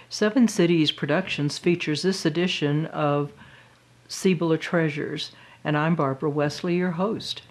Seven Cities Productions features this edition of Cibola Treasures, and I'm Barbara Wesley, your host.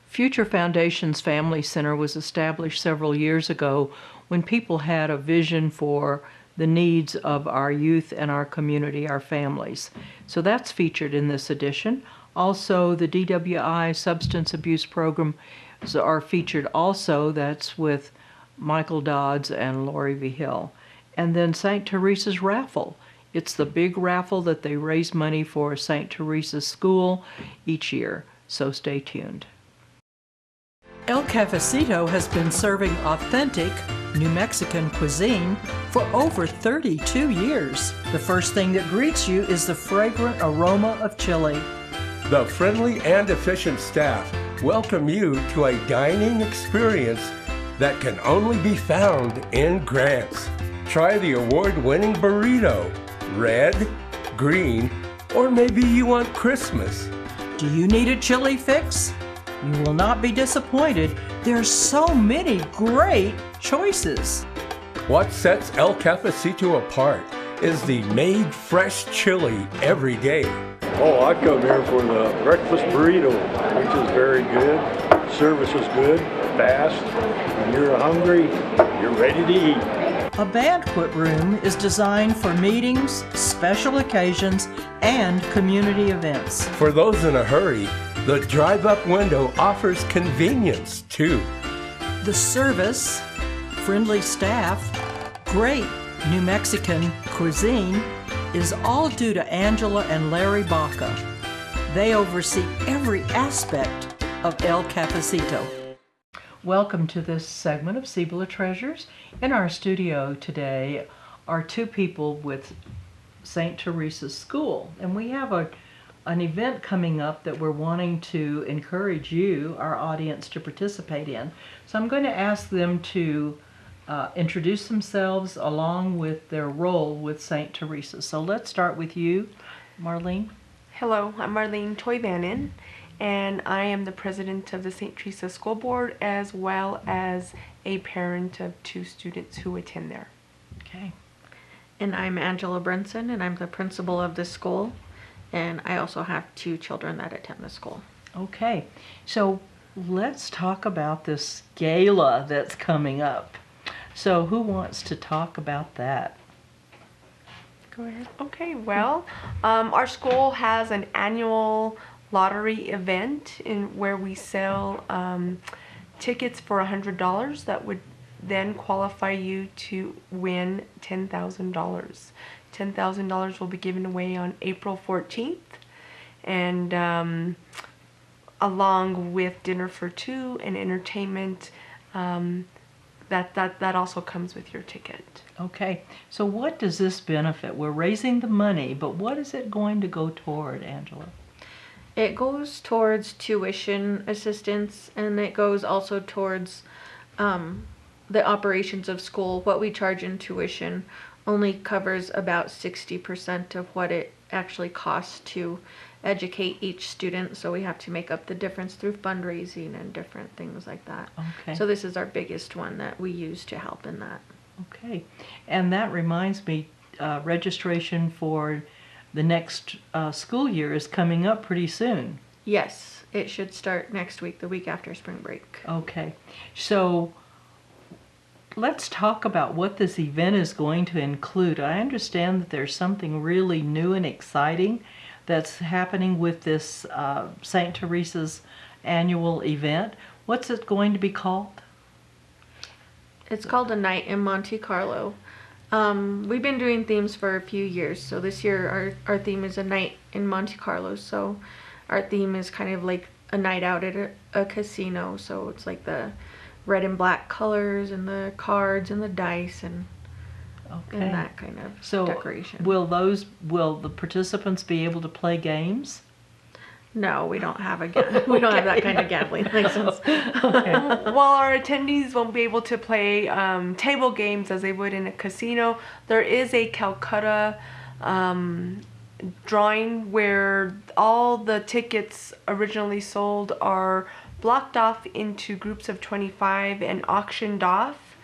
Future Foundation's Family Center was established several years ago when people had a vision for the needs of our youth and our community, our families. So that's featured in this edition. Also, the DWI substance abuse program are featured also. That's with Michael Dodds and Lori V. Hill. And then St. Teresa's Raffle. It's the big raffle that they raise money for St. Teresa's School each year. So stay tuned. El Cafecito has been serving authentic New Mexican cuisine for over 32 years. The first thing that greets you is the fragrant aroma of chili. The friendly and efficient staff welcome you to a dining experience that can only be found in Grants. Try the award-winning burrito, red, green, or maybe you want Christmas. Do you need a chili fix? You will not be disappointed. There's so many great choices. What sets El Cafecito apart is the made fresh chili every day. Oh, I come here for the breakfast burrito, which is very good. Service is good, fast. When you're hungry, you're ready to eat. A banquet room is designed for meetings, special occasions, and community events. For those in a hurry, the drive-up window offers convenience too. The service, friendly staff, great New Mexican cuisine is all due to Angela and Larry Baca. They oversee every aspect of El Cafecito. Welcome to this segment of Cibola Treasures. In our studio today are two people with St. Teresa's School, and we have an event coming up that we're wanting to encourage you, our audience, to participate in. So I'm going to ask them to introduce themselves along with their role with St. Teresa. So let's start with you, Marlene. Hello, I'm Marlene Toivanen, and I am the president of the St. Teresa School Board as well as a parent of two students who attend there. Okay. And I'm Angela Brunson, and I'm the principal of the school. And I also have two children that attend the school. Okay, so let's talk about this gala that's coming up. So who wants to talk about that? Go ahead. Okay, well, our school has an annual lottery event where we sell tickets for $100 that would then qualify you to win $10,000. $10,000 will be given away on April 14th, and along with dinner for two and entertainment, that also comes with your ticket. Okay, so what does this benefit? We're raising the money, but what is it going to go toward, Angela? It goes towards tuition assistance, and it goes also towards the operations of school. What we charge in tuition only covers about 60% of what it actually costs to educate each student, so we have to make up the difference through fundraising and different things like that. Okay. So this is our biggest one that we use to help in that. Okay, and that reminds me, registration for the next school year is coming up pretty soon. Yes, it should start next week, the week after spring break. Okay. So let's talk about what this event is going to include. I understand that there's something really new and exciting that's happening with this St. Teresa's annual event. What's it going to be called? It's called A Night in Monte Carlo. We've been doing themes for a few years, so this year our theme is A Night in Monte Carlo. So our theme is kind of like a night out at a casino. So it's like the red and black colors and the cards and the dice and that kind of decoration. Will the participants be able to play games? No, we don't have we don't have that kind of gambling license. While our attendees won't be able to play table games as they would in a casino, there is a Calcutta drawing where all the tickets originally sold are blocked off into groups of 25 and auctioned off.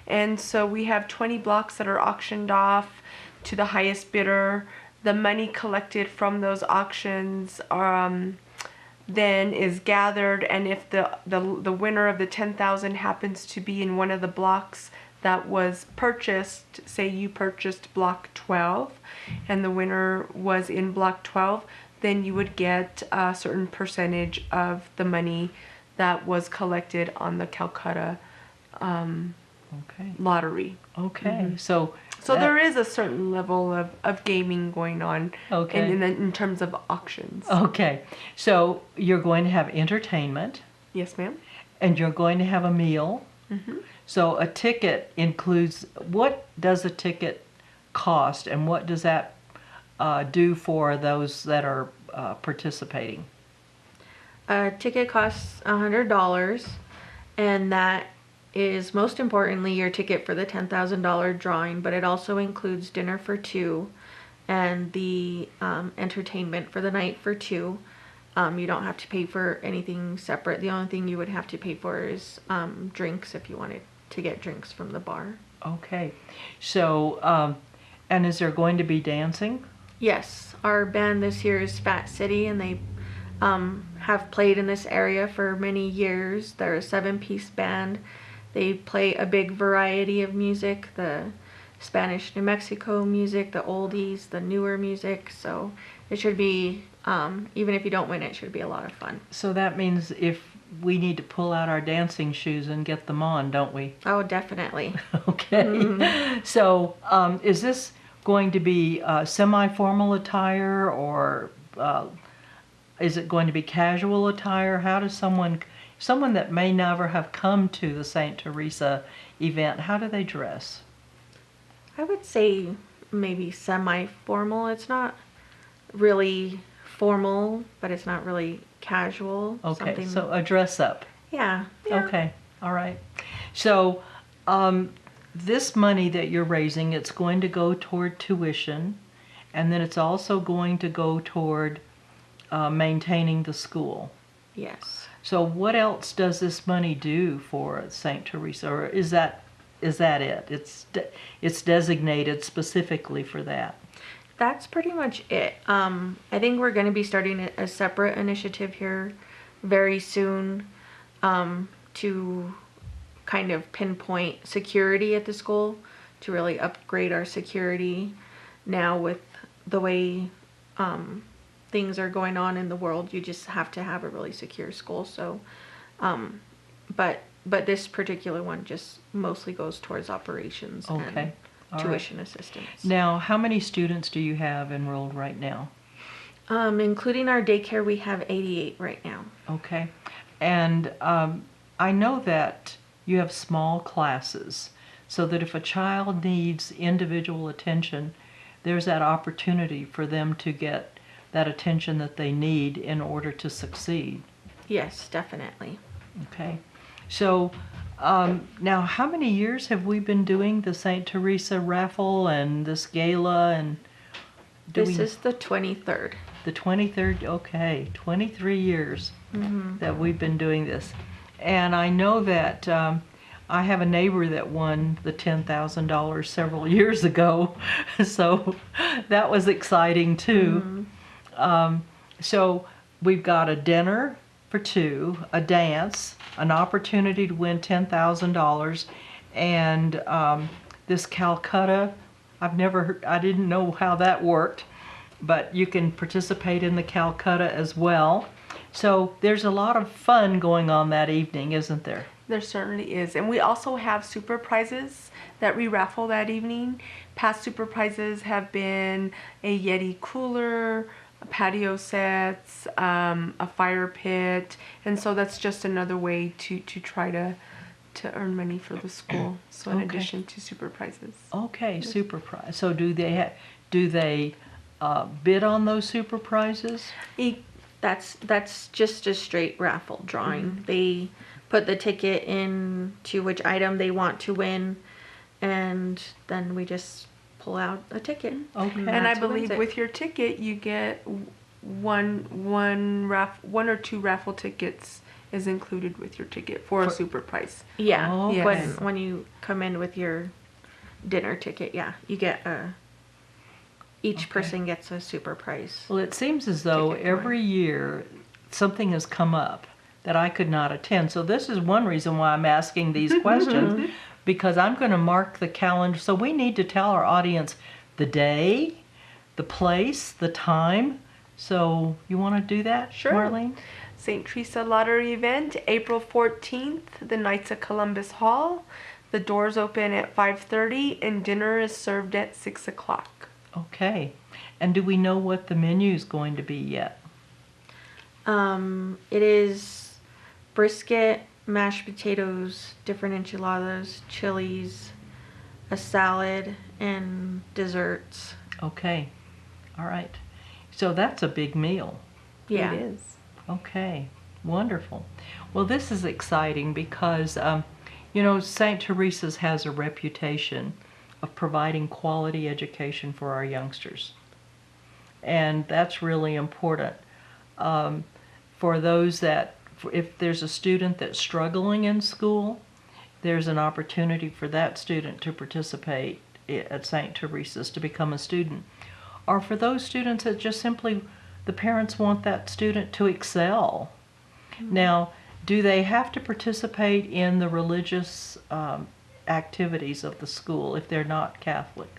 And so we have 20 blocks that are auctioned off to the highest bidder. The money collected from those auctions then is gathered, and if the winner of the 10,000 happens to be in one of the blocks that was purchased, say you purchased block 12 and the winner was in block 12, then you would get a certain percentage of the money that was collected on the Calcutta lottery. Okay. So there is a certain level of gaming going on in terms of auctions. Okay. So you're going to have entertainment. Yes, ma'am. And you're going to have a meal. Mm-hmm. So a ticket includes, what does a ticket cost, and what does that do for those that are participating? A ticket costs $100, and that is most importantly your ticket for the $10,000 drawing, but it also includes dinner for two and the entertainment for the night for two. You don't have to pay for anything separate. The only thing you would have to pay for is drinks if you wanted to get drinks from the bar. Okay. So, and is there going to be dancing? Yes. Our band this year is Fat City, and they have played in this area for many years. They're a 7-piece band. They play a big variety of music, the Spanish New Mexico music, the oldies, the newer music. So it should be, even if you don't win, it should be a lot of fun. So that means if we need to pull out our dancing shoes and get them on, don't we? Oh, definitely. Okay. Mm-hmm. So is this going to be semi-formal attire, or is it going to be casual attire? How does someone that may never have come to the St. Teresa event, how do they dress? I would say maybe semi-formal. It's not really formal, but it's not really casual. Okay, so a dress up. Yeah. Okay, all right. So this money that you're raising, it's going to go toward tuition, and then it's also going to go toward maintaining the school. Yes. So what else does this money do for St. Teresa, or is that it? It's designated specifically for that. That's pretty much it. I think we're going to be starting a separate initiative here very soon to kind of pinpoint security at the school, to really upgrade our security now with the way things are going on in the world. You just have to have a really secure school. So, but this particular one just mostly goes towards operations and tuition assistance. Now, how many students do you have enrolled right now? Including our daycare, we have 88 right now. Okay. And I know that you have small classes, so that if a child needs individual attention, there's that opportunity for them to get that attention that they need in order to succeed. Yes, definitely. Okay. So now, how many years have we been doing the St. Teresa raffle and this gala? And this is the 23rd. The 23rd, okay. 23 years that we've been doing this. And I know that I have a neighbor that won the $10,000 several years ago, so that was exciting too. So we've got a dinner for two, a dance, an opportunity to win $10,000, and this Calcutta. I didn't know how that worked, but you can participate in the Calcutta as well. So there's a lot of fun going on that evening, isn't there? There certainly is. And we also have super prizes that we raffle that evening. Past super prizes have been a Yeti cooler, patio sets, a fire pit. And so that's just another way to try to earn money for the school. So in addition to super prizes. Okay, super prize. So do they bid on those super prizes? That's just a straight raffle drawing. They put the ticket in to which item they want to win, and then we just pull out a ticket. Okay. And I believe with your ticket you get one or two raffle tickets is included with your ticket for a super prize. Yeah. Oh, yes. When you come in with your dinner ticket, yeah, you get each person gets a super prize. Well, it seems as though every year something has come up that I could not attend. So this is one reason why I'm asking these questions, because I'm going to mark the calendar. So we need to tell our audience the day, the place, the time. So you want to do that, Sure. Marlene? St. Teresa Lottery event, April 14th, the Knights of Columbus Hall. The doors open at 5:30 and dinner is served at 6 o'clock. Okay. And do we know what the menu is going to be yet? It is brisket, mashed potatoes, different enchiladas, chilies, a salad, and desserts. Okay. All right. So that's a big meal. Yeah. It is. Okay, wonderful. Well, this is exciting because, St. Teresa's has a reputation of providing quality education for our youngsters. And that's really important. For those if there's a student that's struggling in school, there's an opportunity for that student to participate at St. Teresa's to become a student. Or for those students that just simply the parents want that student to excel. Mm-hmm. Now, do they have to participate in the religious activities of the school if they're not Catholic?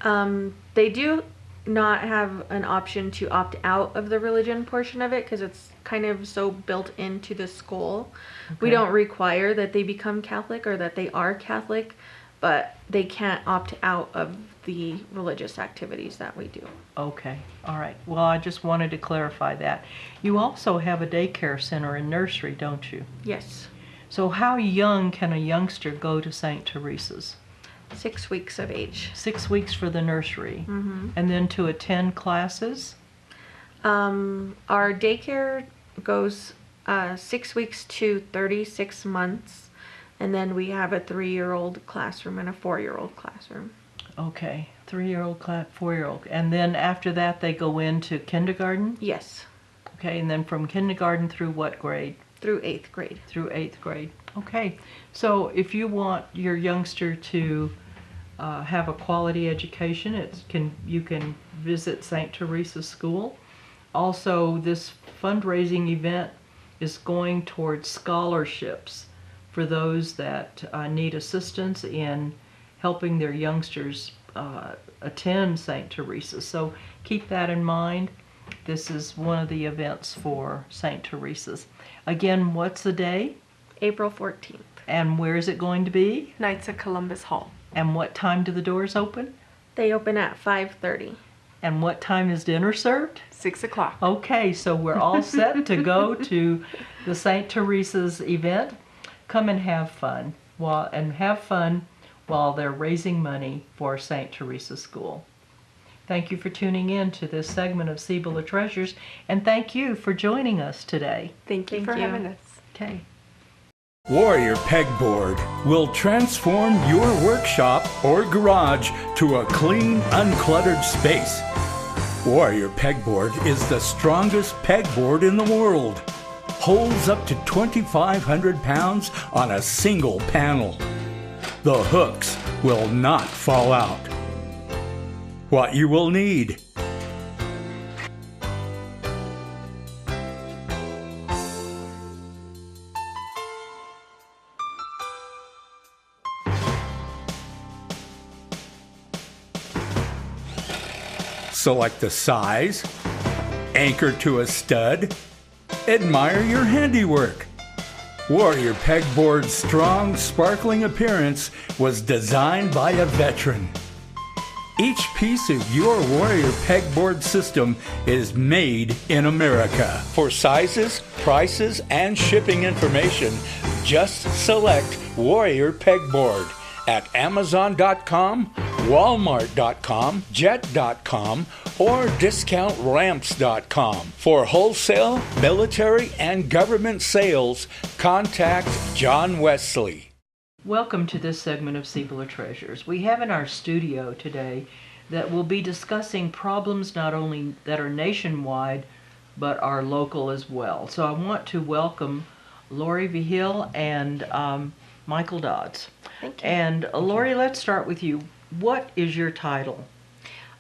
They do not have an option to opt out of the religion portion of it because it's kind of so built into the school. Okay. We don't require that they become Catholic or that they are Catholic, but they can't opt out of the religious activities that we do. Okay, all right. Well, I just wanted to clarify that. You also have a daycare center and nursery, don't you? Yes. So how young can a youngster go to St. Teresa's? 6 weeks of age. 6 weeks for the nursery. Mm-hmm. And then to attend classes? Our daycare goes 6 weeks to 36 months. And then we have a 3-year-old classroom and a 4-year-old classroom. Okay, 3-year-old, 4-year-old. And then after that they go into kindergarten? Yes. Okay, and then from kindergarten through what grade? Through 8th grade. Through 8th grade. Okay, so if you want your youngster to have a quality education, you can visit St. Teresa's School. Also, this fundraising event is going towards scholarships for those that need assistance in helping their youngsters attend St. Teresa's. So keep that in mind. This is one of the events for St. Teresa's. Again, what's the day? April 14th. And where is it going to be? Knights of Columbus Hall. And what time do the doors open? They open at 5:30. And what time is dinner served? 6 o'clock. Okay, so we're all set to go to the St. Teresa's event. Come and have fun while they're raising money for St. Teresa's School. Thank you for tuning in to this segment of Cibola Treasures, and thank you for joining us today. Thank you for having us. Okay. Warrior Pegboard will transform your workshop or garage to a clean, uncluttered space. Warrior Pegboard is the strongest pegboard in the world. Holds up to 2,500 pounds on a single panel. The hooks will not fall out. What you will need: Select the size, anchor to a stud, admire your handiwork. Warrior Pegboard's strong, sparkling appearance was designed by a veteran. Each piece of your Warrior Pegboard system is made in America. For sizes, prices, and shipping information, just select Warrior Pegboard at Amazon.com, Walmart.com, Jet.com, or DiscountRamps.com. For wholesale, military, and government sales, contact John Wesley. Welcome to this segment of Cibola Treasures. We have in our studio today that will be discussing problems not only that are nationwide, but are local as well. So I want to welcome Lori Vigil and Michael Dodds. Thank you. And Lori, let's start with you. What is your title?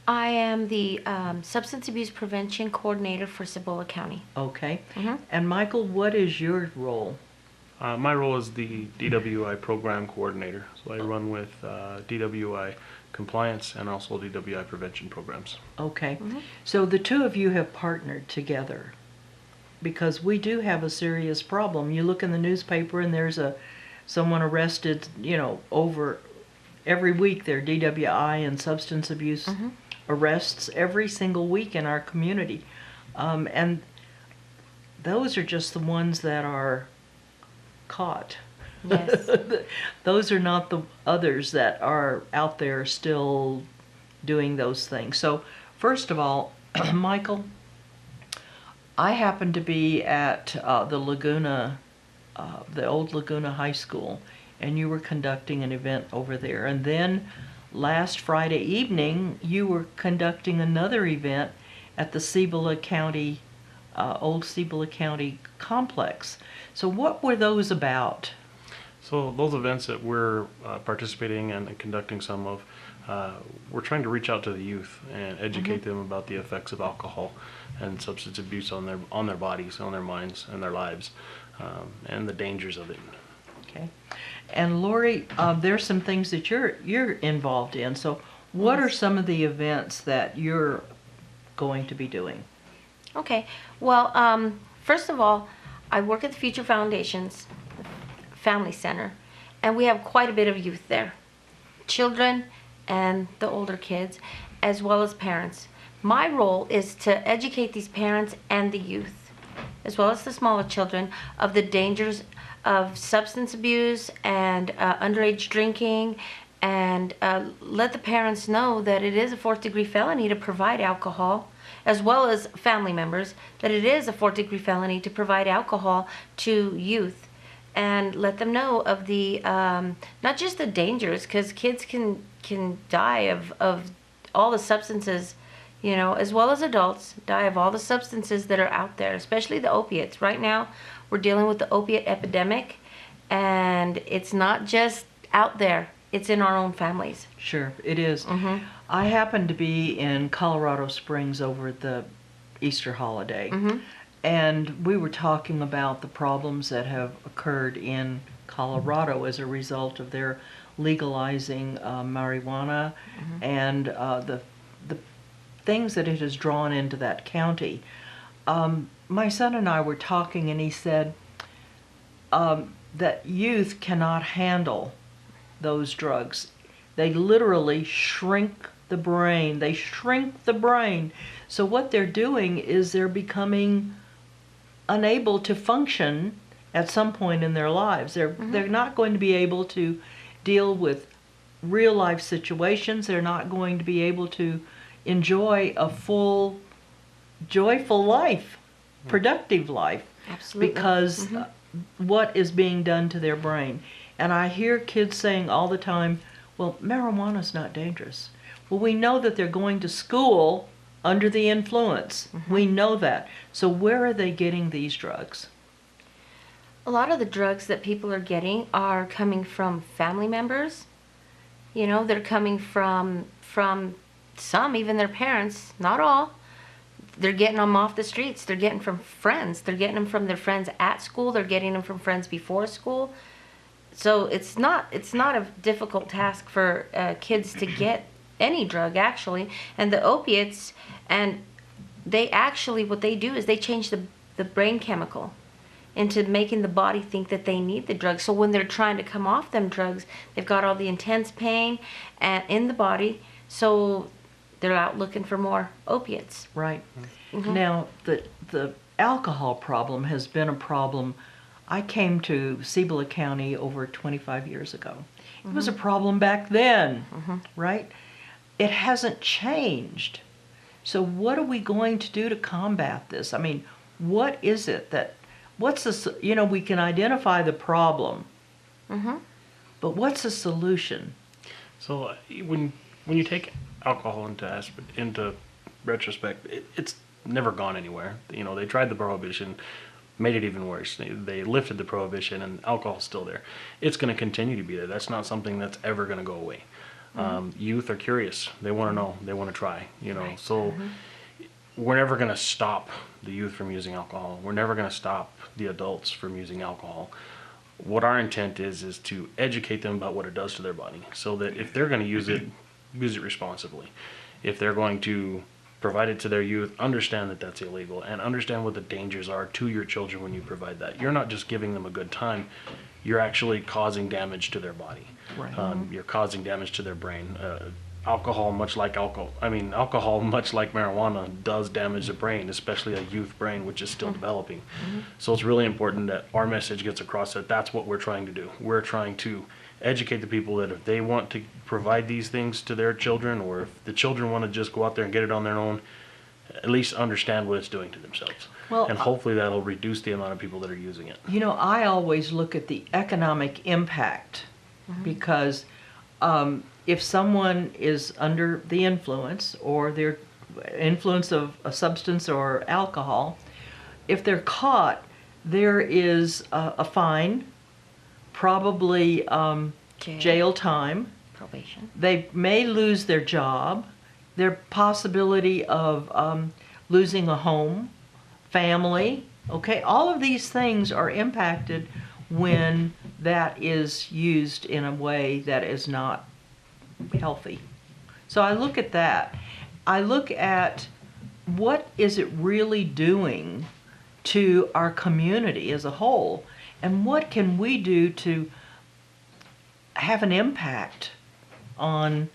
I am the Substance Abuse Prevention Coordinator for Cibola County. Okay. And Michael, what is your role? My role is the DWI Program Coordinator. So I run with DWI compliance and also DWI prevention programs. Okay. So the two of you have partnered together because we do have a serious problem. You look in the newspaper and there's someone arrested, over every week. There are DWI and substance abuse arrests every single week in our community. And those are just the ones that are caught. Yes. Those are not the others that are out there still doing those things. So first of all, Michael, I happened to be at the Laguna, the old Laguna High School, and you were conducting an event over there. And then last Friday evening, you were conducting another event at the Cibola County, old Cibola County complex. So what were those about? So those events that we're participating in and conducting some of, we're trying to reach out to the youth and educate them about the effects of alcohol and substance abuse on their bodies, on their minds, and their lives, and the dangers of it. Okay. And Lori, there's some things that you're involved in. So what are some of the events that you're going to be doing? Okay. Well, first of all, I work at the Future Foundation's Family Center, and we have quite a bit of youth there. Children and the older kids, as well as parents. My role is to educate these parents and the youth, as well as the smaller children, of the dangers of substance abuse and underage drinking, and let the parents know that it is a fourth-degree felony to provide alcohol, as well as family members, that it is a fourth-degree felony to provide alcohol to youth, and let them know of the, not just the dangers, because kids can die of all the substances, as well as adults, die of all the substances that are out there, especially the opiates. Right now, we're dealing with the opiate epidemic, and it's not just out there. It's in our own families. Sure, it is. I happened to be in Colorado Springs over the Easter holiday, and we were talking about the problems that have occurred in Colorado as a result of their legalizing marijuana and the things that it has drawn into that county. My son and I were talking, and he said that youth cannot handle those drugs. They literally shrink the brain. They shrink the brain. So what they're doing is they're becoming unable to function at some point in their lives. They're not going to be able to deal with real life situations. They're not going to be able to enjoy a full, joyful life, productive life. Absolutely. Because what is being done to their brain. And I hear kids saying all the time, well, marijuana's not dangerous. Well, we know that they're going to school under the influence. We know that. So where are they getting these drugs? A lot of the drugs that people are getting are coming from family members. They're coming from some, even their parents, not all. They're getting them off the streets. They're getting from friends. They're getting them from their friends at school. They're getting them from friends before school. So it's not a difficult task for kids to get any drug actually, and the opiates, and they actually, what they do is they change the brain chemical into making the body think that they need the drug. So when they're trying to come off them drugs, they've got all the intense pain and in the body, so they're out looking for more opiates. Right. Now, the alcohol problem has been a problem. I came to Cibola County over 25 years ago. It was a problem back then, right? It hasn't changed. So what are we going to do to combat this? I mean, what is it that, what's the, you know, we can identify the problem, but what's the solution? So when you take alcohol into retrospect, it's never gone anywhere. You know, they tried the prohibition, made it even worse. They lifted the prohibition, and alcohol's still there. It's going to continue to be there. That's not something that's ever going to go away. Youth are curious. They want to know. They want to try. You know, so we're never going to stop the youth from using alcohol. We're never going to stop the adults from using alcohol. What our intent is to educate them about what it does to their body, so that if they're going to use it responsibly. If they're going to provide it to their youth, understand that that's illegal, and understand what the dangers are to your children when you provide that. You're not just giving them a good time, you're actually causing damage to their body. Right. You're causing damage to their brain. Alcohol, much like marijuana, does damage the brain, especially a youth brain, which is still developing. So it's really important that our message gets across that that's what we're trying to do. We're trying to educate the people that if they want to provide these things to their children, or if the children want to just go out there and get it on their own, at least understand what it's doing to themselves. Well, and hopefully that'll reduce the amount of people that are using it. You know, I always look at the economic impact, because if someone is under the influence, or their influence of a substance or alcohol, if they're caught, there is a fine, probably jail time. Probation. They may lose their job. Their possibility of losing a home, family. Okay, all of these things are impacted when that is used in a way that is not healthy. So I look at that. I look at what is it really doing to our community as a whole, and what can we do to have an impact on,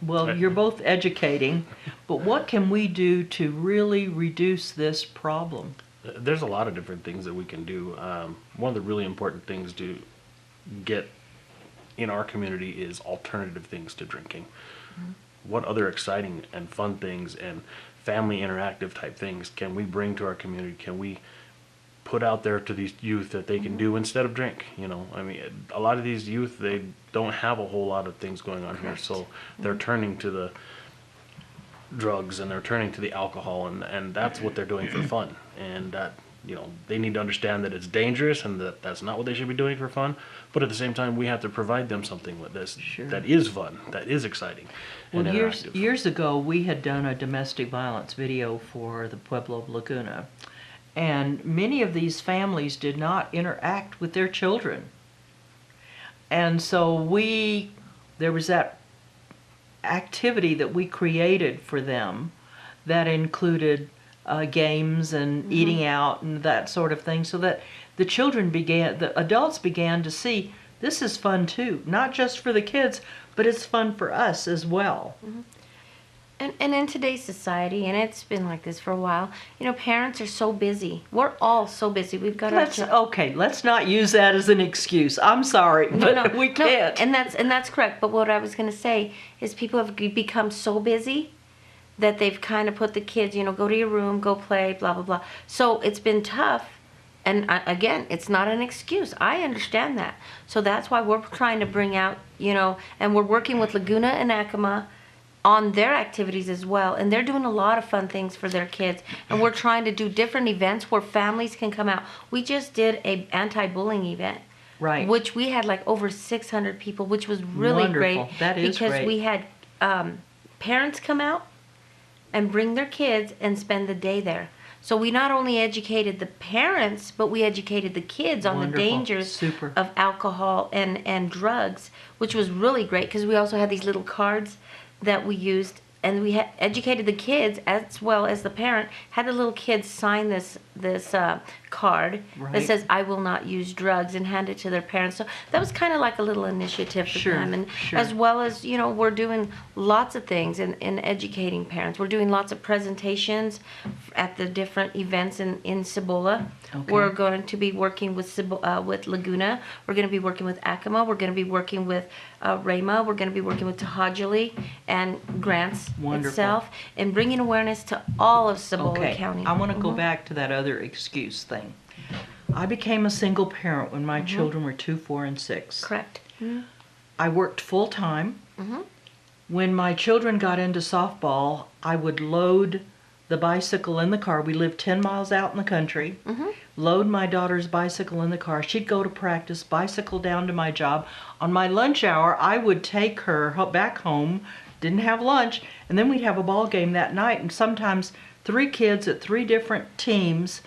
well, you're both educating, but what can we do to really reduce this problem? There's a lot of different things that we can do. One of the really important things to get in our community is alternative things to drinking. What other exciting and fun things and family interactive type things can we bring to our community? Can we put out there to these youth that they can do instead of drink? You know, I mean, a lot of these youth, they don't have a whole lot of things going on here, so they're turning to the drugs and they're turning to the alcohol, and that's what they're doing for fun. And that, you know, they need to understand that it's dangerous and that that's not what they should be doing for fun. But at the same time, we have to provide them something with this that is fun, that is exciting, and interactive. Years ago, we had done a domestic violence video for the Pueblo of Laguna, and many of these families did not interact with their children. And so there was that activity that we created for them that included games and eating out and that sort of thing, so that the adults began to see this is fun too, not just for the kids, but it's fun for us as well. And in today's society, and it's been like this for a while, you know, parents are so busy. We're all so busy. We've got let's not use that as an excuse. I'm sorry, but we can't. And that's correct. But what I was going to say is people have become so busy that they've kind of put the kids, you know, go to your room, go play, blah, blah, blah. So it's been tough. And again, it's not an excuse. I understand that. So that's why we're trying to bring out, you know, and we're working with Laguna and Acoma on their activities as well, and they're doing a lot of fun things for their kids, and we're trying to do different events where families can come out. We just did a anti-bullying event, right, which we had like over 600 people, which was really wonderful. Great. That is because great. We had parents come out and bring their kids and spend the day there. So we not only educated the parents, but we educated the kids on Wonderful. the dangers Super. of alcohol and drugs, which was really great because we also had these little cards that we used, and we had educated the kids as well as the parent. Had the little kids sign this card that Right. says "I will not use drugs" and hand it to their parents. So that was kind of like a little initiative for Sure, them, and sure. as well as we're doing lots of things in educating parents. We're doing lots of presentations at the different events in Cibola. Okay. We're going to be working with with Laguna. We're going to be working with Acoma. We're going to be working with Rama. We're going to be working with Tahajali and Grants Wonderful. itself, and bringing awareness to all of Cibola Okay, County. I want to go back to that other excuse thing. I became a single parent when my children were 2, 4, and 6. Correct. I worked full time. When my children got into softball, I would load the bicycle in the car. We lived 10 miles out in the country. Load my daughter's bicycle in the car. She'd go to practice, bicycle down to my job. On my lunch hour, I would take her back home, didn't have lunch, and then we'd have a ball game that night, and sometimes 3 kids at 3 different teams.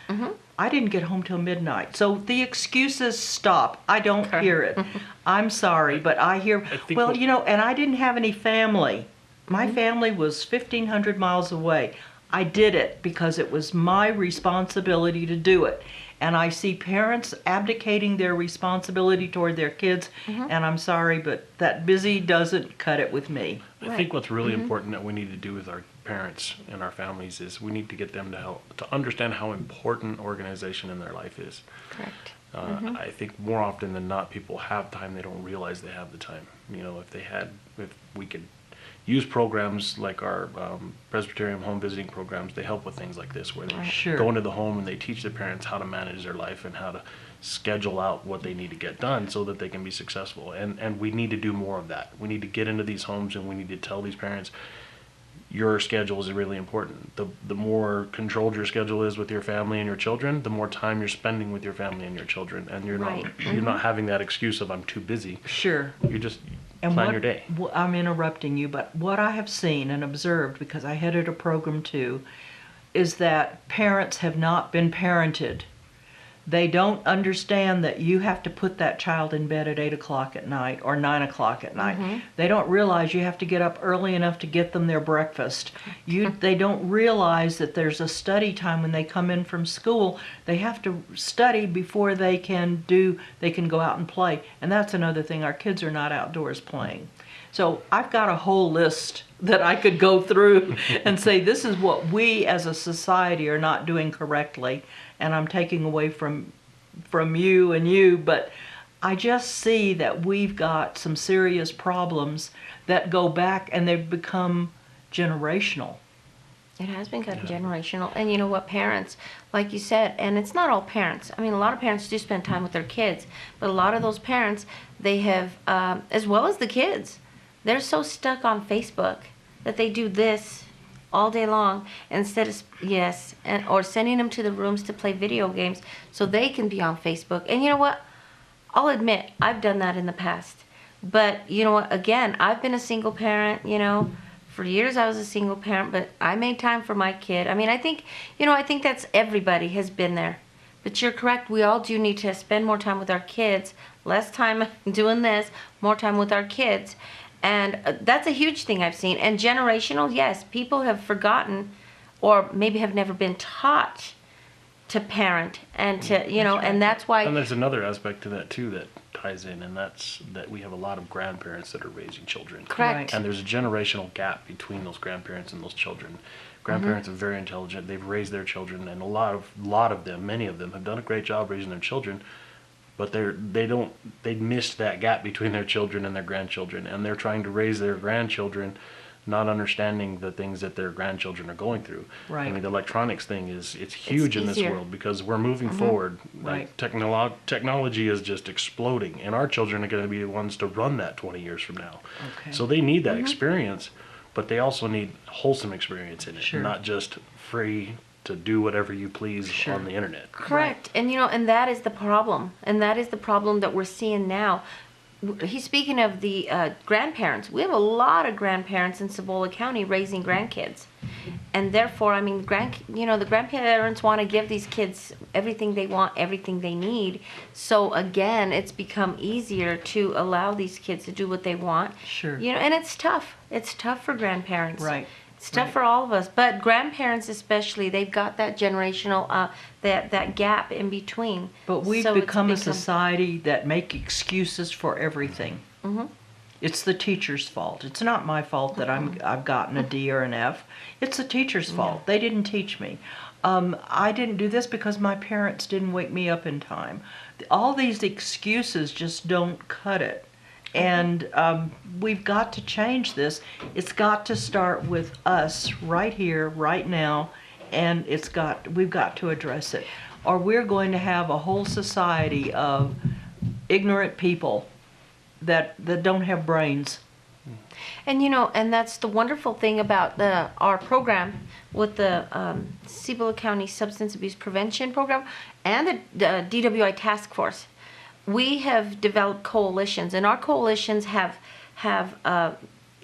I didn't get home till midnight. So the excuses stop. I don't hear it. I'm sorry, but I hear, think well, what- and I didn't have any family. My family was 1,500 miles away. I did it because it was my responsibility to do it. And I see parents abdicating their responsibility toward their kids, and I'm sorry, but that busy doesn't cut it with me. I think what's really important that we need to do with our parents and our families is we need to get them to understand how important organization in their life is. Correct. I think more often than not, people have time, they don't realize they have the time. If we could use programs like our Presbyterian home visiting programs, they help with things like this, where they Sure. go into the home and they teach the parents how to manage their life and how to schedule out what they need to get done so that they can be successful. And we need to do more of that. We need to get into these homes and we need to tell these parents, your schedule is really important. The more controlled your schedule is with your family and your children, the more time you're spending with your family and your children, and you're Right. not having that excuse of I'm too busy. Sure. You just plan your day. I'm interrupting you, but what I have seen and observed, because I headed a program too, is that parents have not been parented. They don't understand that you have to put that child in bed at 8 o'clock at night or 9 o'clock at night. They don't realize you have to get up early enough to get them their breakfast. They don't realize that there's a study time when they come in from school. They have to study before they can go out and play. And that's another thing. Our kids are not outdoors playing. So I've got a whole list that I could go through and say, this is what we as a society are not doing correctly. And I'm taking away from you and you, but I just see that we've got some serious problems that go back and they've become generational. It has been kind of generational. And you know what, parents, like you said, and it's not all parents. I mean, a lot of parents do spend time with their kids, but a lot of those parents, they have, as well as the kids, they're so stuck on Facebook that they do this all day long instead of or sending them to the rooms to play video games so they can be on Facebook. And you know what, I'll admit I've done that in the past, but you know what, again, I've been a single parent. For years I was a single parent, but I made time for my kid. I mean, I think that's, everybody has been there, but you're correct, we all do need to spend more time with our kids, less time doing this, more time with our kids. And that's a huge thing I've seen. And generational, yes, people have forgotten or maybe have never been taught to parent and to, and that's why. And there's another aspect to that too that ties in, and that's that we have a lot of grandparents that are raising children. Correct. Right. And there's a generational gap between those grandparents and those children. Grandparents are very intelligent. They've raised their children, and a lot of them, many of them, have done a great job raising their children. But they missed that gap between their children and their grandchildren, and they're trying to raise their grandchildren, not understanding the things that their grandchildren are going through. Right. I mean, the electronics thing it's huge in this easier. world because we're moving forward. Like technology is just exploding, and our children are going to be the ones to run that 20 years from now. Okay. So they need that experience, but they also need wholesome experience in it, Sure. not just free to do whatever you please Sure. on the internet. Correct. And and that is the problem. And that is the problem that we're seeing now. He's speaking of the grandparents. We have a lot of grandparents in Cibola County raising grandkids. And therefore, I mean, the grandparents want to give these kids everything they want, everything they need. So again, it's become easier to allow these kids to do what they want. Sure. And it's tough. It's tough for grandparents. Right. It's tough for all of us, but grandparents especially, they've got that generational, that gap in between. But we've So it's become a society that make excuses for everything. It's the teacher's fault. It's not my fault that I've gotten a D or an F. It's the teacher's fault. They didn't teach me. I didn't do this because my parents didn't wake me up in time. All these excuses just don't cut it. And we've got to change this. It's got to start with us right here, right now, and we've got to address it. Or we're going to have a whole society of ignorant people that don't have brains. And and that's the wonderful thing about our program with the Cibola County Substance Abuse Prevention Program and the DWI Task Force. We have developed coalitions, and our coalitions have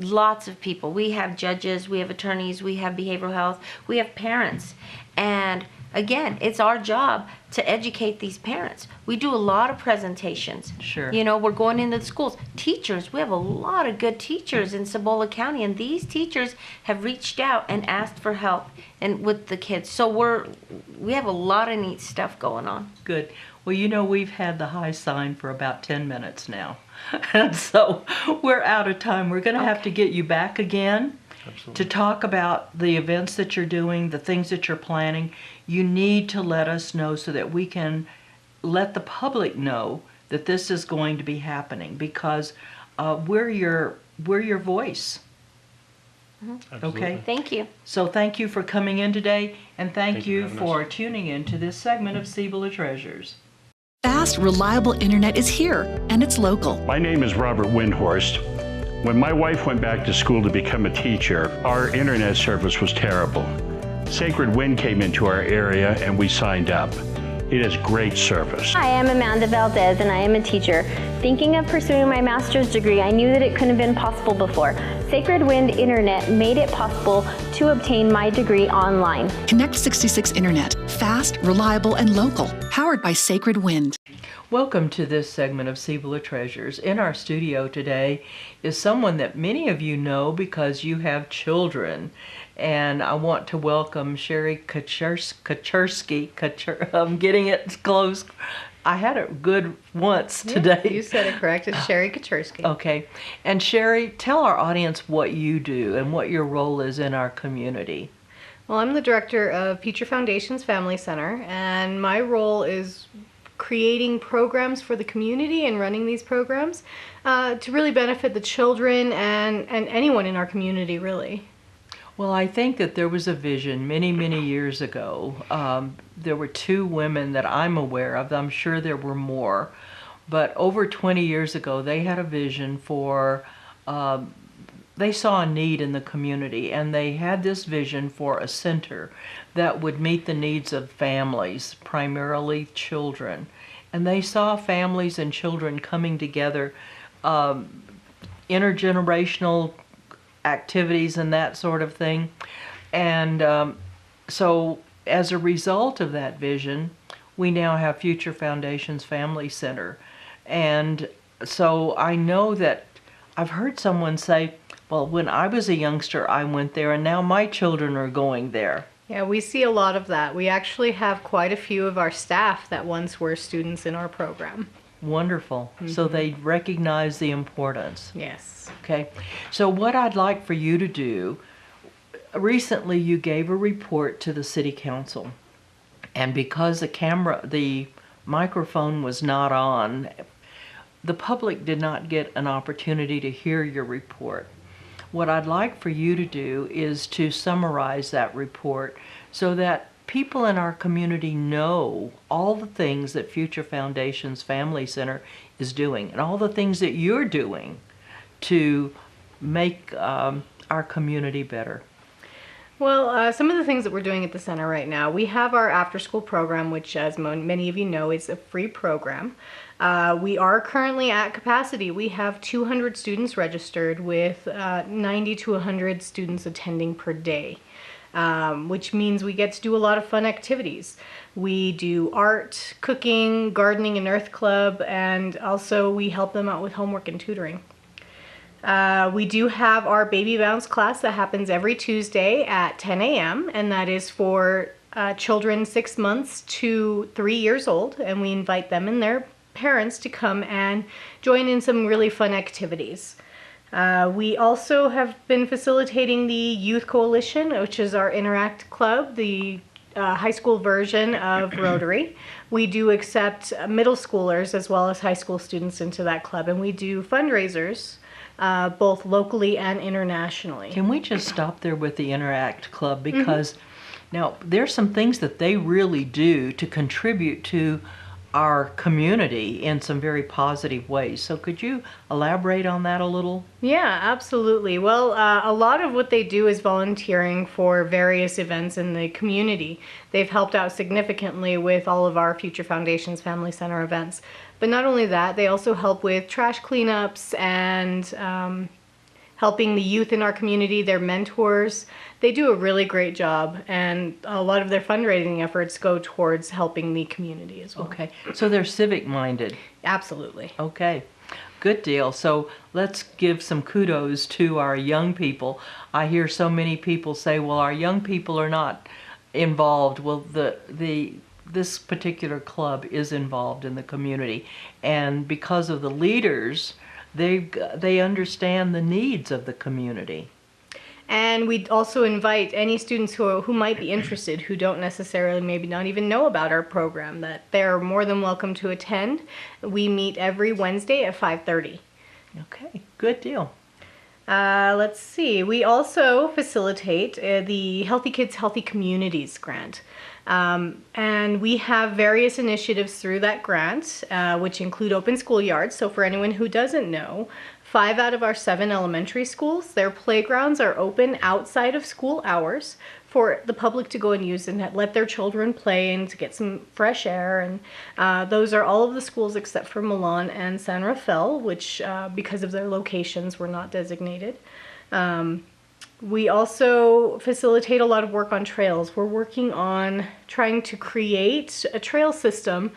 lots of people. We have judges, we have attorneys, we have behavioral health, we have parents. And again, it's our job to educate these parents. We do a lot of presentations. Sure. We're going into the schools. Teachers, we have a lot of good teachers in Cibola County, and these teachers have reached out and asked for help and with the kids. So we have a lot of neat stuff going on. Good. Well, we've had the high sign for about 10 minutes now. And so we're out of time. We're going to have to get you back again. Absolutely. To talk about the events that you're doing, the things that you're planning. You need to let us know so that we can let the public know that this is going to be happening, because we're your voice. Absolutely. Okay? Thank you. So thank you for coming in today, and thank you for having for us. tuning in to this segment of Cibola Treasures. Fast, reliable internet is here, and it's local. My name is Robert Windhorst. When my wife went back to school to become a teacher, our internet service was terrible. Sacred Wind came into our area and we signed up. It is great service. Hi, I'm Amanda Valdez and I am a teacher. Thinking of pursuing my master's degree, I knew that it couldn't have been possible before. Sacred Wind Internet made it possible to obtain my degree online. Connect 66 Internet. Fast, reliable, and local. Powered by Sacred Wind. Welcome to this segment of Cibola Treasures. In our studio today is someone that many of you know because you have children. And I want to welcome Sherry Kachersky. I'm getting it close. I had it good once today. You said it correct. It's Sherry Kachersky. Okay. And Sherry, tell our audience what you do and what your role is in our community. Well, I'm the director of Future Foundation's Family Center, and my role is creating programs for the community and running these programs to really benefit the children and anyone in our community, really. Well, I think that there was a vision many, many years ago. There were two women that I'm aware of. I'm sure there were more. But over 20 years ago, they had a vision for, they saw a need in the community, and they had this vision for a center that would meet the needs of families, primarily children. And they saw families and children coming together, intergenerational activities and that sort of thing. And so as a result of that vision, we now have Future Foundation's Family Center. And so I know that I've heard someone say, well, when I was a youngster, I went there, and now my children are going there. Yeah, we see a lot of that. We actually have quite a few of our staff that once were students in our program. Wonderful. So they recognize the importance. Yes. Okay. So what I'd like for you to do, recently you gave a report to the city council, and because the microphone was not on, the public did not get an opportunity to hear your report. What I'd like for you to do is to summarize that report so that people in our community know all the things that Future Foundation's Family Center is doing and all the things that you're doing to make our community better. Well, some of the things that we're doing at the center right now, we have our after-school program, which, as many of you know, is a free program. We are currently at capacity. We have 200 students registered with 90 to 100 students attending per day. which means we get to do a lot of fun activities. We do art, cooking, gardening, and earth club, and also we help them out with homework and tutoring. We do have our baby bounce class that happens every Tuesday at 10 a.m. and that is for children 6 months to 3 years old, and we invite them and their parents to come and join in some really fun activities. We also have been facilitating the Youth Coalition, which is our Interact Club, the high school version of Rotary. We do accept middle schoolers as well as high school students into that club, and we do fundraisers both locally and internationally. Can we just stop there with the Interact Club? Because now there's some things that they really do to contribute to our community in some very positive ways. So could you elaborate on that a little? Yeah, absolutely. Well, a lot of what they do is volunteering for various events in the community. They've helped out significantly with all of our Future Foundations Family Center events. But not only that, they also help with trash cleanups and helping the youth in our community, their mentors. They do a really great job, and a lot of their fundraising efforts go towards helping the community as well. Okay, so they're civic-minded. Absolutely. Okay, good deal. So let's give some kudos to our young people. I hear so many people say, well, our young people are not involved. Well, this particular club is involved in the community, and because of the leaders, they understand the needs of the community. And we also invite any students who might be interested, who don't necessarily maybe not even know about our program, that they're more than welcome to attend. We meet every Wednesday at 5:30. Okay, good deal. Let's see. We also facilitate the Healthy Kids, Healthy Communities grant. And we have various initiatives through that grant, which include open schoolyards. So for anyone who doesn't know, 5 out of our 7 elementary schools, their playgrounds are open outside of school hours for the public to go and use and let their children play and to get some fresh air. And those are all of the schools except for Milan and San Rafael, which because of their locations were not designated. We also facilitate a lot of work on trails. We're working on trying to create a trail system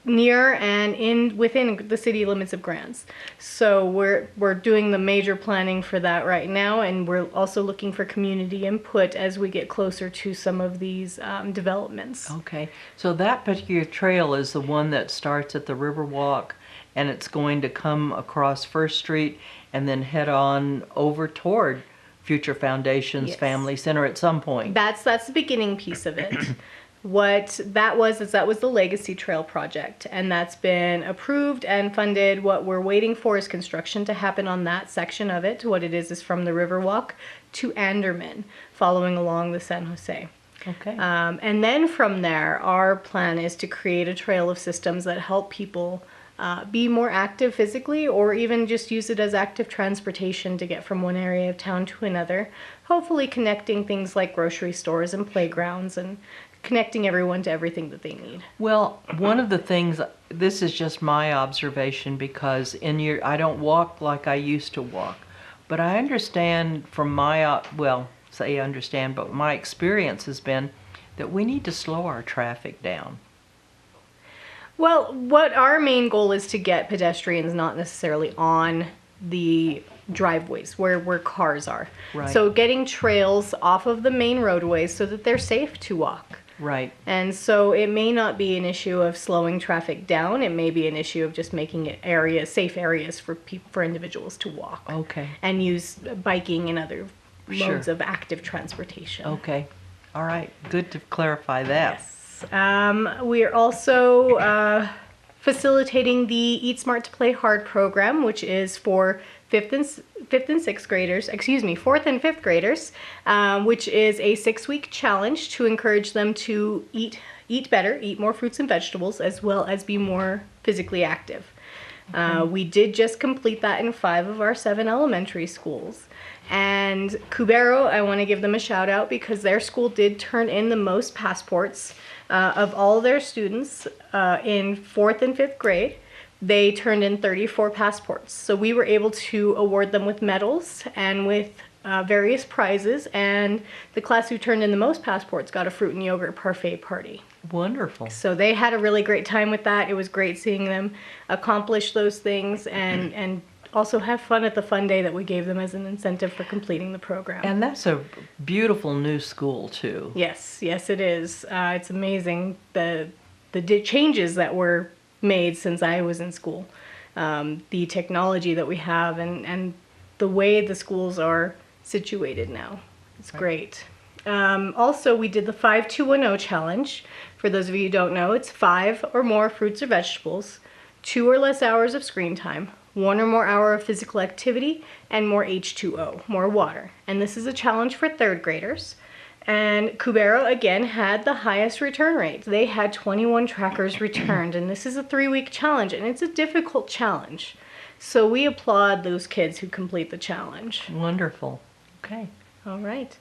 near and within the city limits of Grants. So we're doing the major planning for that right now, and we're also looking for community input as we get closer to some of these developments. Okay, so that particular trail is the one that starts at the Riverwalk, and it's going to come across First Street and then head on over toward Future Foundations Family Center at some point. That's the beginning piece of it. What that was the Legacy Trail project, and that's been approved and funded. What we're waiting for is construction to happen on that section of it. What it is from the Riverwalk to Anderman, following along the San Jose. Okay. And then from there, our plan is to create a trail of systems that help people be more active physically, or even just use it as active transportation to get from one area of town to another. Hopefully connecting things like grocery stores and playgrounds and connecting everyone to everything that they need. Well, one of the things, this is just my observation, because I don't walk like I used to walk, but I understand from my, but my experience has been that we need to slow our traffic down. Well, what our main goal is to get pedestrians not necessarily on the driveways where cars are. Right. So getting trails off of the main roadways so that they're safe to walk. Right. And so it may not be an issue of slowing traffic down. It may be an issue of just making it safe areas for individuals to walk. Okay. And use biking and other Sure. modes of active transportation. Okay. All right. Good to clarify that. Yes. We are also facilitating the Eat Smart to Play Hard program, which is for fourth and fifth graders, which is a 6-week challenge to encourage them to eat better, eat more fruits and vegetables, as well as be more physically active. We did just complete that in 5 of our 7 elementary schools. And Cubero, I want to give them a shout out because their school did turn in the most passports of all their students in 4th and 5th grade. They turned in 34 passports. So we were able to award them with medals and with various prizes, and the class who turned in the most passports got a fruit and yogurt parfait party. Wonderful. So they had a really great time with that. It was great seeing them accomplish those things and also have fun at the fun day that we gave them as an incentive for completing the program. And that's a beautiful new school, too. Yes, it is. It's amazing the changes that were made since I was in school. The technology that we have and the way the schools are situated now. It's great. Also, we did the 5-2-1-0 challenge. For those of you who don't know, it's 5 or more fruits or vegetables, 2 or less hours of screen time, 1 or more hour of physical activity, and more H2O, more water. And this is a challenge for 3rd graders. And Cubero, again, had the highest return rate. They had 21 trackers returned, and this is a 3-week challenge, and it's a difficult challenge. So we applaud those kids who complete the challenge. Wonderful. Okay. All right.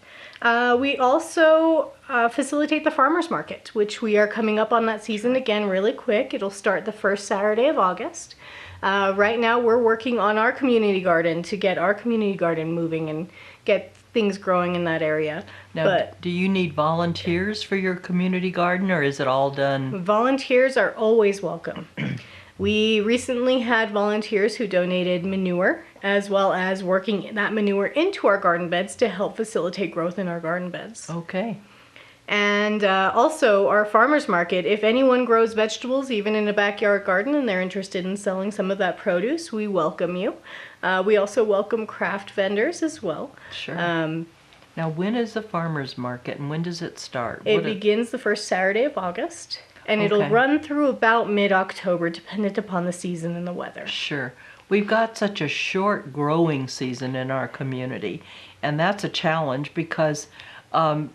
We also facilitate the farmers market, which we are coming up on that season again really quick. It'll start the first Saturday of August. Right now we're working on our community garden to get our community garden moving and get things growing in that area. Now, do you need volunteers for your community garden, or is it all done? Volunteers are always welcome. We recently had volunteers who donated manure, as well as working that manure into our garden beds to help facilitate growth in our garden beds. Okay. And also our farmers market, if anyone grows vegetables, even in a backyard garden, and they're interested in selling some of that produce, we welcome you. We also welcome craft vendors as well. Sure. Now, when is the farmers market, and when does it start? It begins the first Saturday of August. And it'll run through about mid-October, dependent upon the season and the weather. Sure. We've got such a short growing season in our community, and that's a challenge because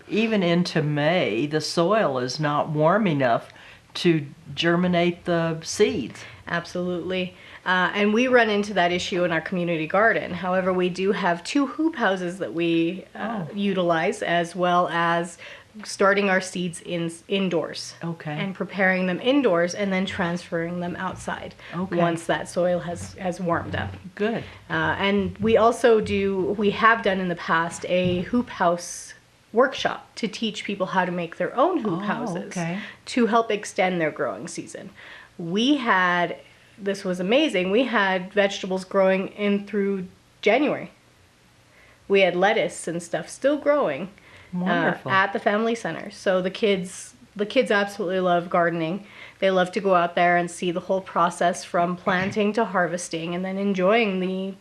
even into May, the soil is not warm enough to germinate the seeds. Absolutely. And we run into that issue in our community garden. However, we do have 2 hoop houses that we utilize, as well as starting our seeds indoors. Okay. And preparing them indoors and then transferring them outside once that soil has warmed up. Good. And we also we have done in the past a hoop house workshop to teach people how to make their own hoop houses to help extend their growing season. This was amazing, we had vegetables growing in through January. We had lettuce and stuff still growing. Wonderful. At the family center. So the kids absolutely love gardening. They love to go out there and see the whole process from planting to harvesting, and then enjoying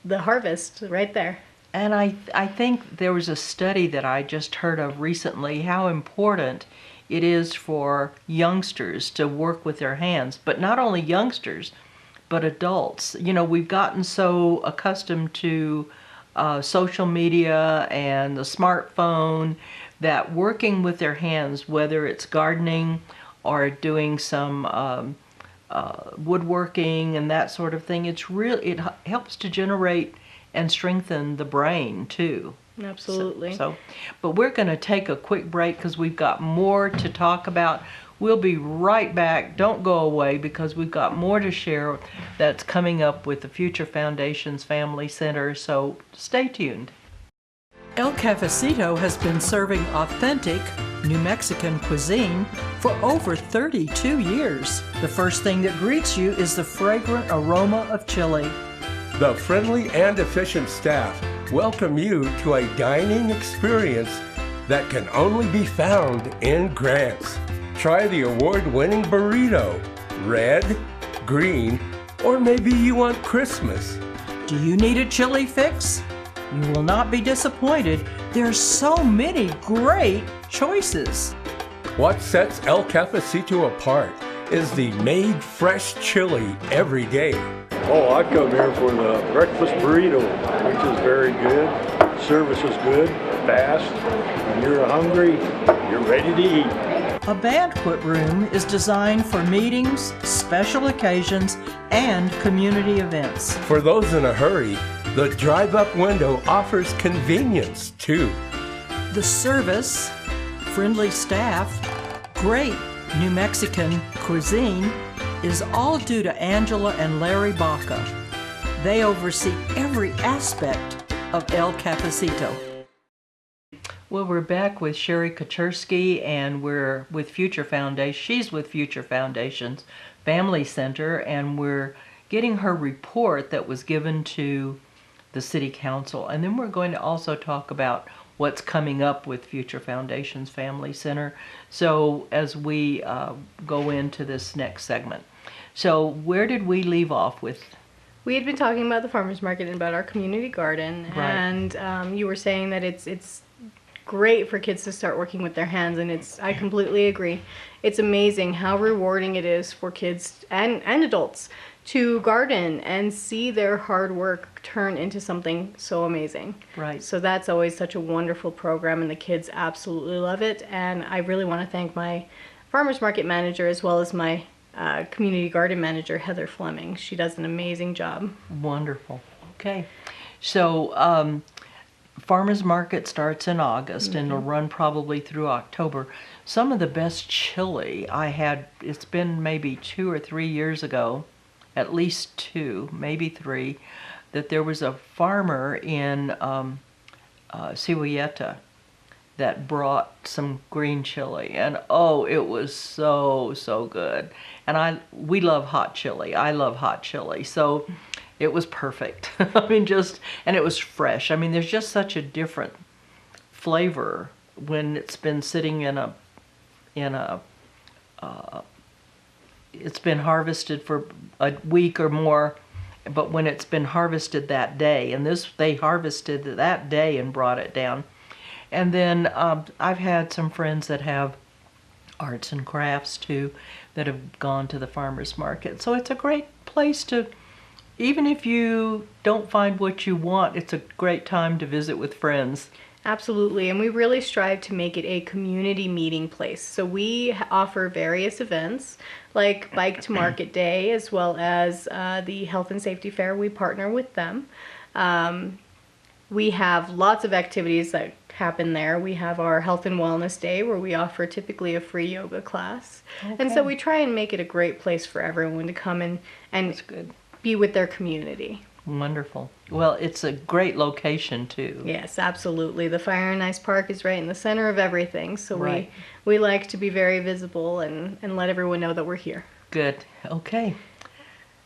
the harvest right there. And I think there was a study that I just heard of recently, how important it is for youngsters to work with their hands, but not only youngsters, but adults. You know, we've gotten so accustomed to social media and the smartphone that working with their hands, whether it's gardening or doing some woodworking and that sort of thing, it helps to generate and strengthen the brain too. Absolutely. But we're going to take a quick break because we've got more to talk about. We'll be right back. Don't go away because we've got more to share that's coming up with the Future Foundation's Family Center, so stay tuned. El Cafecito has been serving authentic New Mexican cuisine for over 32 years. The first thing that greets you is the fragrant aroma of chili. The friendly and efficient staff welcome you to a dining experience that can only be found in Grants. Try the award-winning burrito, red, green, or maybe you want Christmas. Do you need a chili fix? You will not be disappointed. There's so many great choices. What sets El Cafecito apart is the made fresh chili every day. Oh, I come here for the breakfast burrito, which is very good. Service is good, fast. When you're hungry, you're ready to eat. A banquet room is designed for meetings, special occasions, and community events. For those in a hurry, the drive-up window offers convenience too. The service, friendly staff, great New Mexican cuisine is all due to Angela and Larry Baca. They oversee every aspect of El Cafecito. Well, we're back with Sherry Kachersky, and we're with Future Foundation. She's with Future Foundation's Family Center, and we're getting her report that was given to the City Council. And then we're going to also talk about what's coming up with Future Foundation's Family Center. So as we go into this next segment. So where did we leave off with? We had been talking about the farmers market and about our community garden, Right. And you were saying that it's great for kids to start working with their hands, and I completely agree. It's amazing how rewarding it is for kids and adults to garden and see their hard work turn into something so amazing. Right. So that's always such a wonderful program, and the kids absolutely love it. And I really want to thank my farmers market manager as well as my community garden manager, Heather Fleming. She does an amazing job. Wonderful. Okay. So farmers market starts in August and it'll run probably through October. Some of the best chili I had, it's been maybe 2 or 3 years ago, at least 2, maybe 3, that there was a farmer in Cibola that brought some green chili, and oh, it was so good. And we love hot chili. I love hot chili, so it was perfect. I mean, and it was fresh. I mean, there's just such a different flavor when it's been sitting it's been harvested for a week or more, but when it's been harvested that day, and they harvested that day and brought it down. And then I've had some friends that have arts and crafts too that have gone to the farmers market. So it's a great place to, even if you don't find what you want, it's a great time to visit with friends. Absolutely, and we really strive to make it a community meeting place. So we offer various events like Bike to Market Day, as well as the Health and Safety Fair. We partner with them. We have lots of activities that happen there. We have our Health and Wellness Day, where we offer typically a free yoga class. Okay. And so we try and make it a great place for everyone to come and That's good. be with their community. Wonderful. Well, it's a great location too. Yes, absolutely. The Fire and Ice Park is right in the center of everything, so Right. we like to be very visible and let everyone know that we're here. Good. Okay.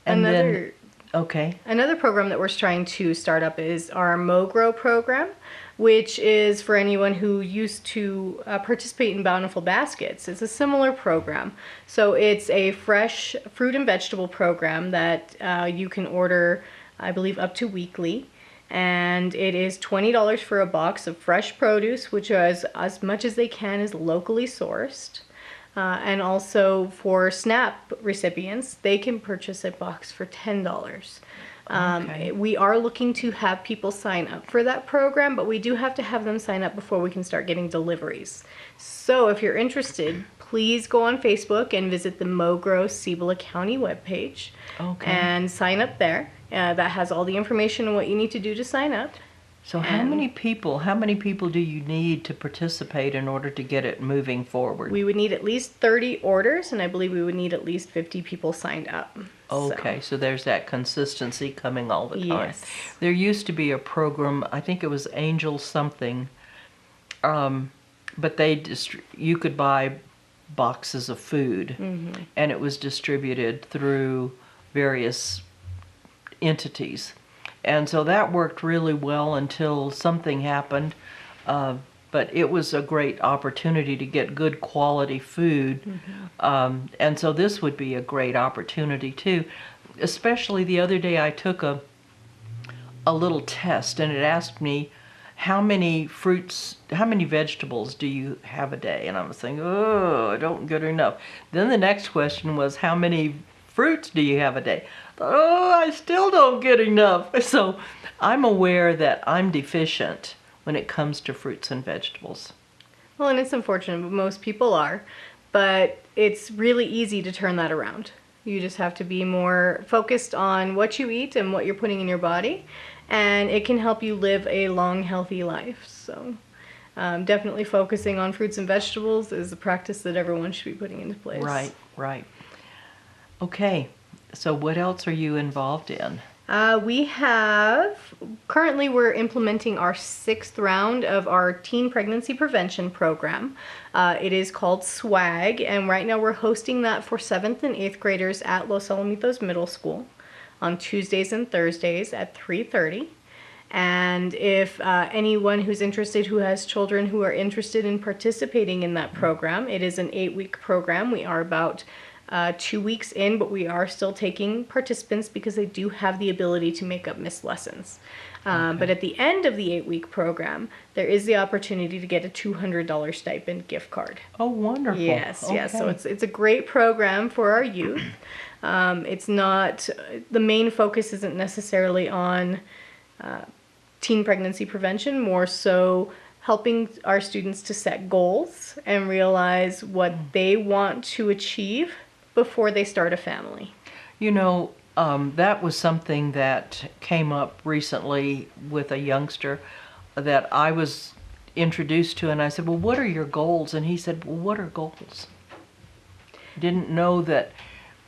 And then, okay. Another program that we're trying to start up is our MoGrow program, which is for anyone who used to participate in Bountiful Baskets. It's a similar program. So it's a fresh fruit and vegetable program that you can order, I believe, up to weekly. And it is $20 for a box of fresh produce, which is as much as they can is locally sourced. And also for SNAP recipients, they can purchase a box for $10. Okay. We are looking to have people sign up for that program, but we do have to have them sign up before we can start getting deliveries. So if you're interested, please go on Facebook and visit the MoGrow Cibola County webpage. Okay. And sign up there. That has all the information on what you need to do to sign up. So how many people do you need to participate in order to get it moving forward? We would need at least 30 orders, and I believe we would need at least 50 people signed up. Okay, so there's that consistency coming all the time. Yes. There used to be a program, I think it was Angel something, but you could buy boxes of food, and it was distributed through various entities. And so that worked really well until something happened. But it was a great opportunity to get good quality food. And so this would be a great opportunity too. Especially the other day I took a little test, and it asked me how many vegetables do you have a day? And I was saying, oh, I don't get enough. Then the next question was, how many fruits do you have a day? Oh, I still don't get enough. So I'm aware that I'm deficient when it comes to fruits and vegetables. Well, and it's unfortunate, but most people are. But it's really easy to turn that around. You just have to be more focused on what you eat and what you're putting in your body, and it can help you live a long, healthy life. So definitely focusing on fruits and vegetables is a practice that everyone should be putting into place. Right. Okay. So what else are you involved in? Currently we're implementing our 6th round of our teen pregnancy prevention program. It is called SWAG, and right now we're hosting that for 7th and 8th graders at Los Alamitos Middle School on Tuesdays and Thursdays at 3:30. And if anyone who's interested, who has children who are interested in participating in that program, it is an 8-week program. We are about 2 weeks in, but we are still taking participants because they do have the ability to make up missed lessons. But at the end of the 8-week program, there is the opportunity to get a $200 stipend gift card. Oh, wonderful. Yes, yes. So Okay. it's a great program for our youth. It's not, the main focus isn't necessarily on teen pregnancy prevention, more so helping our students to set goals and realize what they want to achieve before they start a family. You know, that was something that came up recently with a youngster that I was introduced to, and I said, well, what are your goals? And he said, well, what are goals? Didn't know that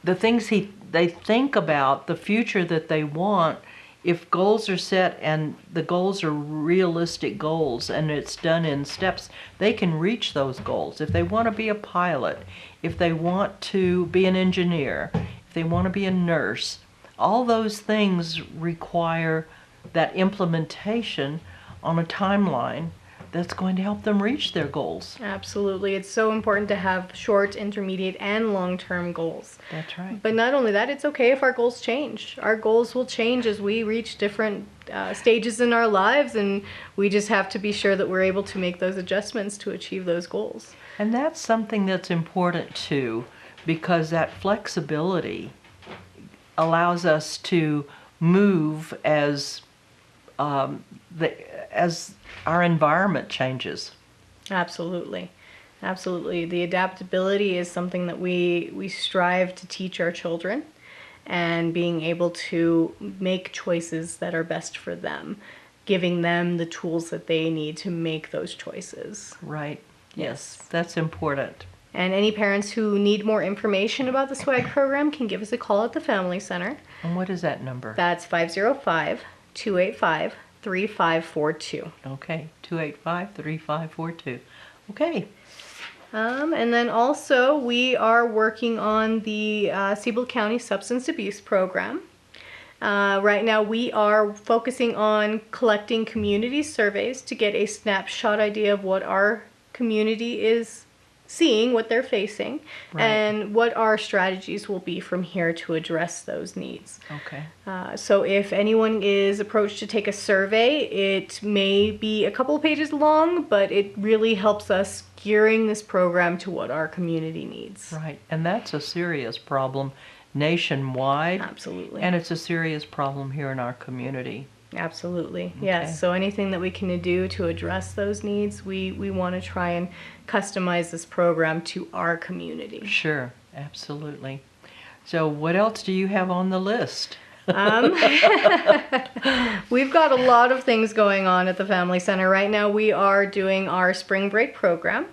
the things they think about, the future that they want, if goals are set and the goals are realistic goals and it's done in steps, they can reach those goals. If they want to be a pilot, if they want to be an engineer, if they want to be a nurse, all those things require that implementation on a timeline that's going to help them reach their goals. Absolutely. It's so important to have short, intermediate, and long-term goals. That's right. But not only that, it's okay if our goals change. Our goals will change as we reach different stages in our lives, and we just have to be sure that we're able to make those adjustments to achieve those goals. And that's something that's important too, because that flexibility allows us to move as our environment changes. Absolutely. Absolutely. The adaptability is something that we strive to teach our children, and being able to make choices that are best for them, giving them the tools that they need to make those choices. Right. Yes, that's important. And any parents who need more information about the SWAG program can give us a call at the Family Center. And what is that number? That's 505-285-3542. Okay, 285-3542. Okay. And then also we are working on the Cibola County Substance Abuse Program. Right now we are focusing on collecting community surveys to get a snapshot idea of what our community is seeing, what they're facing, and what our strategies will be from here to address those needs. Okay. So if anyone is approached to take a survey, it may be a couple of pages long, but it really helps us gearing this program to what our community needs. Right, and that's a serious problem nationwide. Absolutely. And it's a serious problem here in our community. Absolutely, yes. So anything that we can do to address those needs, we want to try and customize this program to our community. Sure, absolutely. So what else do you have on the list? We've got a lot of things going on at the Family Center. Right now we are doing our spring break program,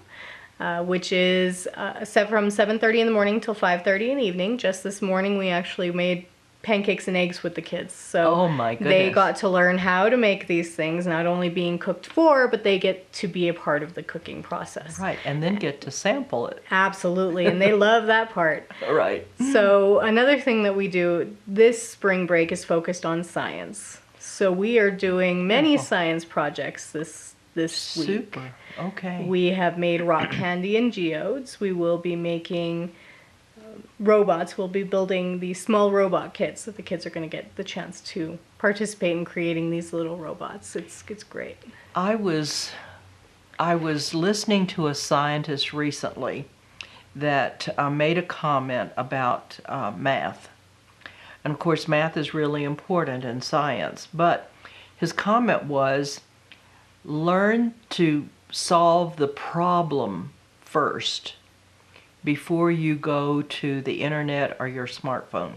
which is from 7:30 in the morning till 5:30 in the evening. Just this morning we actually made pancakes and eggs with the kids. So oh my goodness. They got to learn how to make these things, not only being cooked for, but they get to be a part of the cooking process. Right, and then get to sample it. Absolutely, and they love that part. Right. So another thing that we do this spring break is focused on science. So we are doing many science projects this week. Super. Okay. We have made rock candy and geodes. We will be making robots. We'll be building these small robot kits that the kids are going to get the chance to participate in creating these little robots. It's great. I was listening to a scientist recently that made a comment about math. And of course math is really important in science, but his comment was, learn to solve the problem first before you go to the internet or your smartphone.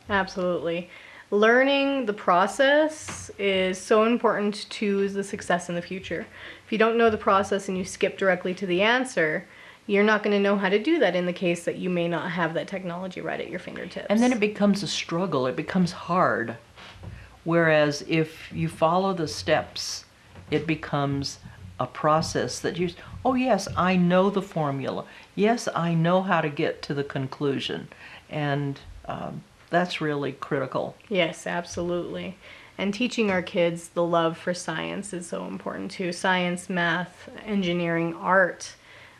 Absolutely. Learning the process is so important to the success in the future. If you don't know the process and you skip directly to the answer, You're not going to know how to do that in the case that you may not have that technology right at your fingertips. And then it becomes a struggle. It becomes hard. Whereas if you follow the steps, it becomes a process that you, oh yes, I know the formula. Yes, I know how to get to the conclusion. And that's really critical. Yes, absolutely. And teaching our kids the love for science is so important too. Science, math, engineering, art,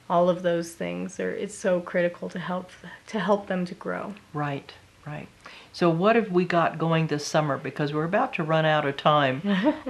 all of those things it's so critical to help them to grow. Right, right. So what have we got going this summer? Because we're about to run out of time.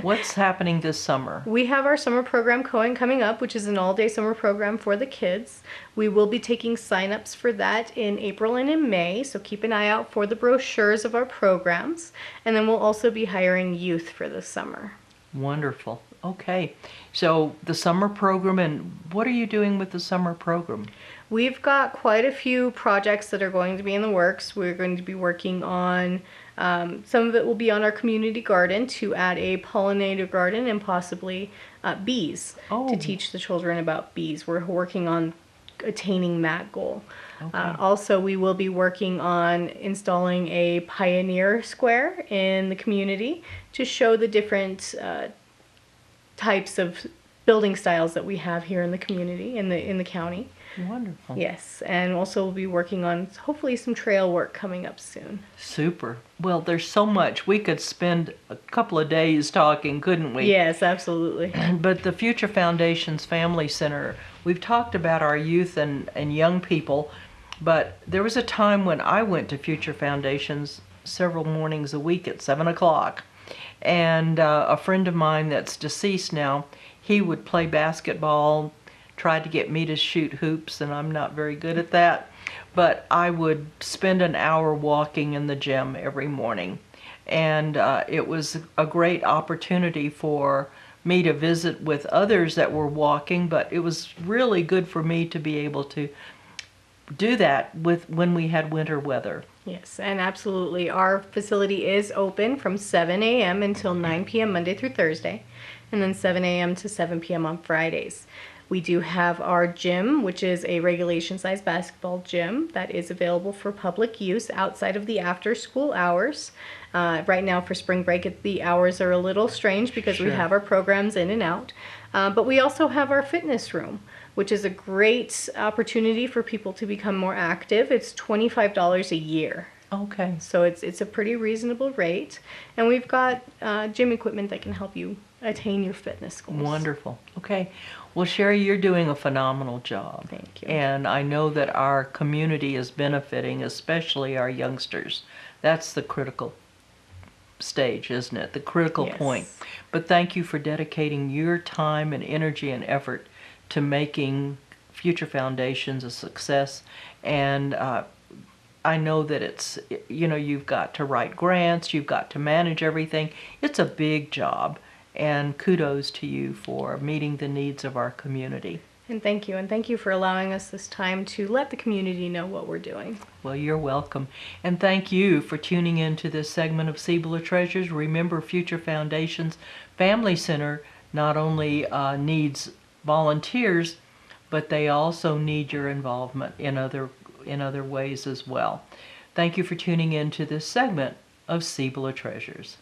What's happening this summer? We have our summer program coming up, which is an all-day summer program for the kids. We will be taking sign-ups for that in April and in May, so keep an eye out for the brochures of our programs. And then we'll also be hiring youth for the summer. Wonderful. Okay. So the summer program, and what are you doing with the summer program? We've got quite a few projects that are going to be in the works. We're going to be working on, some of it will be on our community garden to add a pollinator garden and possibly bees to teach the children about bees. We're working on attaining that goal. Okay. Also, we will be working on installing a pioneer square in the community to show the different types of building styles that we have here in the community, in the county. Wonderful. Yes, and also we'll be working on hopefully some trail work coming up soon. Super. Well, there's so much. We could spend a couple of days talking, couldn't we? Yes, absolutely. But the Future Foundation's Family Center, we've talked about our youth and young people, but there was a time when I went to Future Foundations several mornings a week at 7 o'clock. And a friend of mine that's deceased now, he would play basketball, tried to get me to shoot hoops, and I'm not very good at that. But I would spend an hour walking in the gym every morning. And it was a great opportunity for me to visit with others that were walking, but it was really good for me to be able to do that when we had winter weather. Yes, and absolutely. Our facility is open from 7 a.m. until 9 p.m. Monday through Thursday, and then 7 a.m. to 7 p.m. on Fridays. We do have our gym, which is a regulation-sized basketball gym that is available for public use outside of the after-school hours. Right now for spring break, the hours are a little strange because we have our programs in and out. But we also have our fitness room, which is a great opportunity for people to become more active. It's $25 a year. Okay. So it's a pretty reasonable rate. And we've got gym equipment that can help you attain your fitness goals. Wonderful. Okay. Well, Sherry, you're doing a phenomenal job. Thank you. And I know that our community is benefiting, especially our youngsters. That's the critical stage, isn't it? The critical point. But thank you for dedicating your time and energy and effort to making Future Foundations a success. And I know that it's, you've got to write grants, you've got to manage everything. It's a big job. And kudos to you for meeting the needs of our community. And thank you for allowing us this time to let the community know what we're doing. Well, you're welcome. And thank you for tuning in to this segment of Cibola Treasures. Remember, Future Foundation's Family Center not only needs volunteers, but they also need your involvement in other ways as well. Thank you for tuning in to this segment of Cibola Treasures.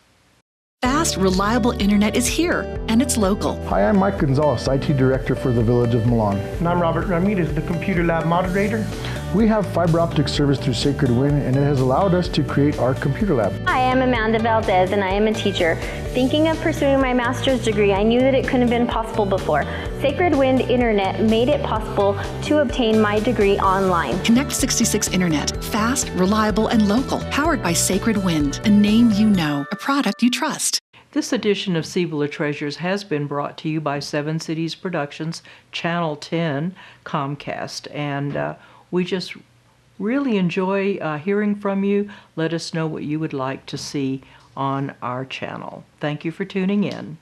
Fast, reliable internet is here, and it's local. Hi, I'm Mike Gonzalez, IT Director for the Village of Milan. And I'm Robert Ramirez, the Computer Lab Moderator. We have fiber optic service through Sacred Wind, and it has allowed us to create our computer lab. Hi, I'm Amanda Valdez, and I am a teacher. Thinking of pursuing my master's degree, I knew that it couldn't have been possible before. Sacred Wind Internet made it possible to obtain my degree online. Connect 66 Internet. Fast, reliable, and local. Powered by Sacred Wind, a name you know, a product you trust. This edition of Cibola Treasures has been brought to you by Seven Cities Productions, Channel 10, Comcast. And we just really enjoy hearing from you. Let us know what you would like to see on our channel. Thank you for tuning in.